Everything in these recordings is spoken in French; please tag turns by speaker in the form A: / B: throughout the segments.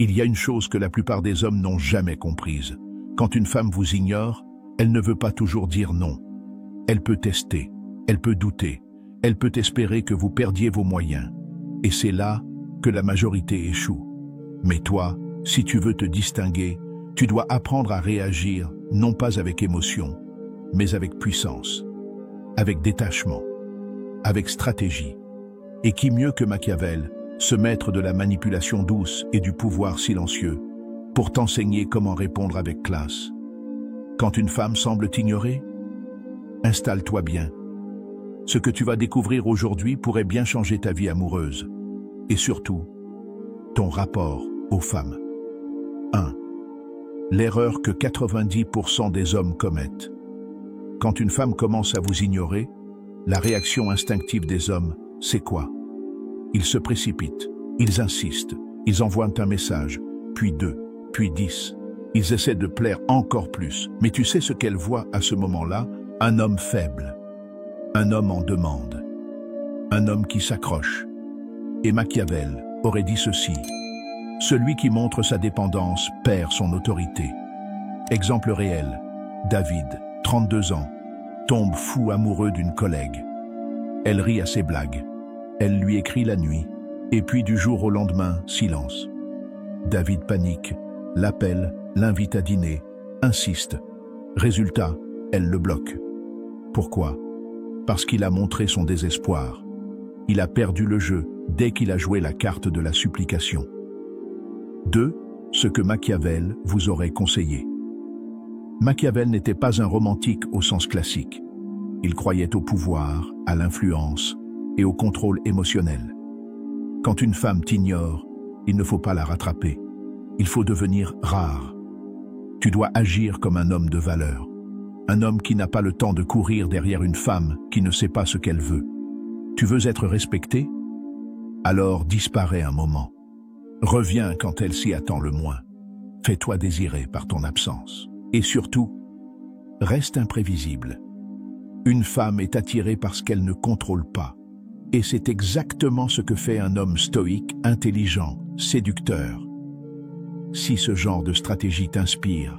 A: Il y a une chose que la plupart des hommes n'ont jamais comprise. Quand une femme vous ignore, elle ne veut pas toujours dire non. Elle peut tester, elle peut douter, elle peut espérer que vous perdiez vos moyens. Et c'est là que la majorité échoue. Mais toi, si tu veux te distinguer, tu dois apprendre à réagir, non pas avec émotion, mais avec puissance, avec détachement, avec stratégie. Et qui mieux que Machiavel, ce maître de la manipulation douce et du pouvoir silencieux, pour t'enseigner comment répondre avec classe. Quand une femme semble t'ignorer, installe-toi bien. Ce que tu vas découvrir aujourd'hui pourrait bien changer ta vie amoureuse. Et surtout, ton rapport aux femmes. 1. L'erreur que 90% des hommes commettent. Quand une femme commence à vous ignorer, la réaction instinctive des hommes, c'est quoi? Ils se précipitent, ils insistent, ils envoient un message, puis 2, puis 10. Ils essaient de plaire encore plus. Mais tu sais ce qu'elle voit à ce moment-là? Un homme faible, un homme en demande, un homme qui s'accroche. Et Machiavel aurait dit ceci: celui qui montre sa dépendance perd son autorité. Exemple réel, David, 32 ans, tombe fou amoureux d'une collègue. Elle rit à ses blagues, elle lui écrit la nuit, et puis du jour au lendemain, silence. David panique, l'appelle, l'invite à dîner, insiste. Résultat, elle le bloque. Pourquoi? Parce qu'il a montré son désespoir. Il a perdu le jeu dès qu'il a joué la carte de la supplication. 2. Ce que Machiavel vous aurait conseillé. Machiavel n'était pas un romantique au sens classique. Il croyait au pouvoir, à l'influence et au contrôle émotionnel. Quand une femme t'ignore, il ne faut pas la rattraper. Il faut devenir rare. Tu dois agir comme un homme de valeur. Un homme qui n'a pas le temps de courir derrière une femme qui ne sait pas ce qu'elle veut. Tu veux être respecté? Alors disparais un moment. Reviens quand elle s'y attend le moins. Fais-toi désirer par ton absence. Et surtout, reste imprévisible. Une femme est attirée par ce qu'elle ne contrôle pas. Et c'est exactement ce que fait un homme stoïque, intelligent, séducteur. Si ce genre de stratégie t'inspire,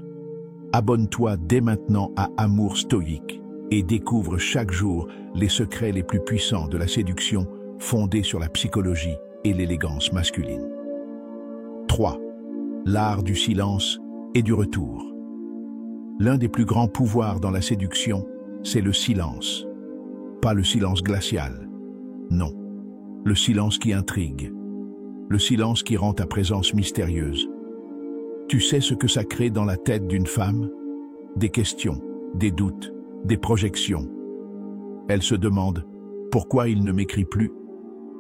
A: abonne-toi dès maintenant à Amour Stoïque et découvre chaque jour les secrets les plus puissants de la séduction fondés sur la psychologie et l'élégance masculine. 3. L'art du silence et du retour. L'un des plus grands pouvoirs dans la séduction, c'est le silence. Pas le silence glacial. Non. Le silence qui intrigue. Le silence qui rend ta présence mystérieuse. Tu sais ce que ça crée dans la tête d'une femme? Des questions, des doutes, des projections. Elle se demande pourquoi il ne m'écrit plus.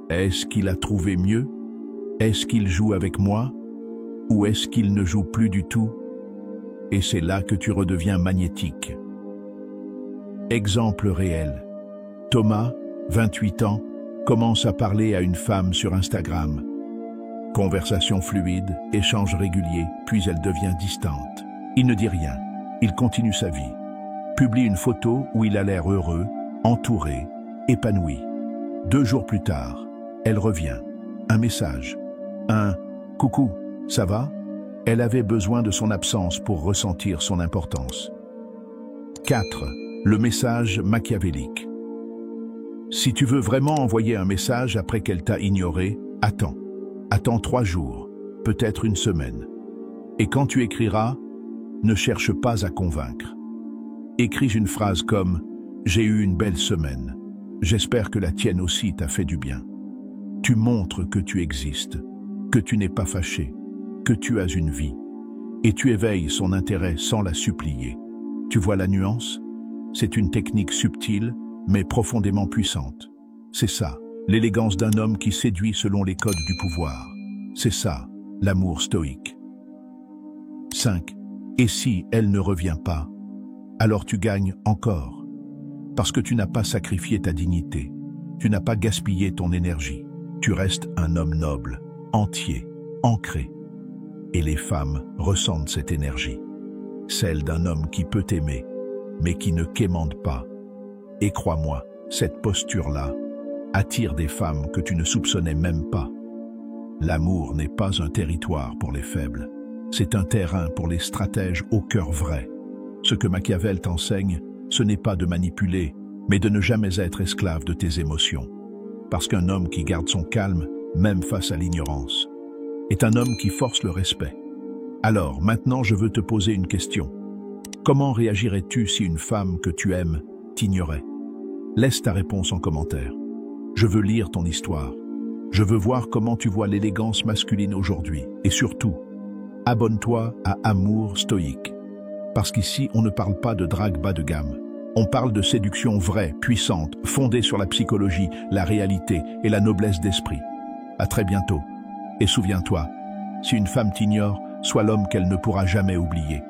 A: Est-ce qu'il a trouvé mieux? Est-ce qu'il joue avec moi? Ou est-ce qu'il ne joue plus du tout? Et c'est là que tu redeviens magnétique. Exemple réel. Thomas, 28 ans, commence à parler à une femme sur Instagram. Conversation fluide, échange régulier, puis elle devient distante. Il ne dit rien, il continue sa vie. Publie une photo où il a l'air heureux, entouré, épanoui. 2 jours plus tard, elle revient. Un message. Un « Coucou, ça va ?» Elle avait besoin de son absence pour ressentir son importance. 4. Le message machiavélique. Si tu veux vraiment envoyer un message après qu'elle t'a ignoré, attends. Attends 3 jours, peut-être une semaine. Et quand tu écriras, ne cherche pas à convaincre. Écris une phrase comme « J'ai eu une belle semaine. J'espère que la tienne aussi t'a fait du bien. » Tu montres que tu existes, que tu n'es pas fâché, que tu as une vie. Et tu éveilles son intérêt sans la supplier. Tu vois la nuance? C'est une technique subtile, mais profondément puissante. C'est ça. L'élégance d'un homme qui séduit selon les codes du pouvoir. C'est ça, l'amour stoïque. 5. Et si elle ne revient pas, alors tu gagnes encore. Parce que tu n'as pas sacrifié ta dignité. Tu n'as pas gaspillé ton énergie. Tu restes un homme noble, entier, ancré. Et les femmes ressentent cette énergie. Celle d'un homme qui peut aimer, mais qui ne quémande pas. Et crois-moi, cette posture-là attire des femmes que tu ne soupçonnais même pas. L'amour n'est pas un territoire pour les faibles. C'est un terrain pour les stratèges au cœur vrai. Ce que Machiavel t'enseigne, ce n'est pas de manipuler, mais de ne jamais être esclave de tes émotions. Parce qu'un homme qui garde son calme, même face à l'ignorance, est un homme qui force le respect. Alors, maintenant, je veux te poser une question. Comment réagirais-tu si une femme que tu aimes t'ignorait? Laisse ta réponse en commentaire. Je veux lire ton histoire. Je veux voir comment tu vois l'élégance masculine aujourd'hui. Et surtout, abonne-toi à Amour Stoïque. Parce qu'ici, on ne parle pas de drague bas de gamme. On parle de séduction vraie, puissante, fondée sur la psychologie, la réalité et la noblesse d'esprit. À très bientôt. Et souviens-toi, si une femme t'ignore, sois l'homme qu'elle ne pourra jamais oublier.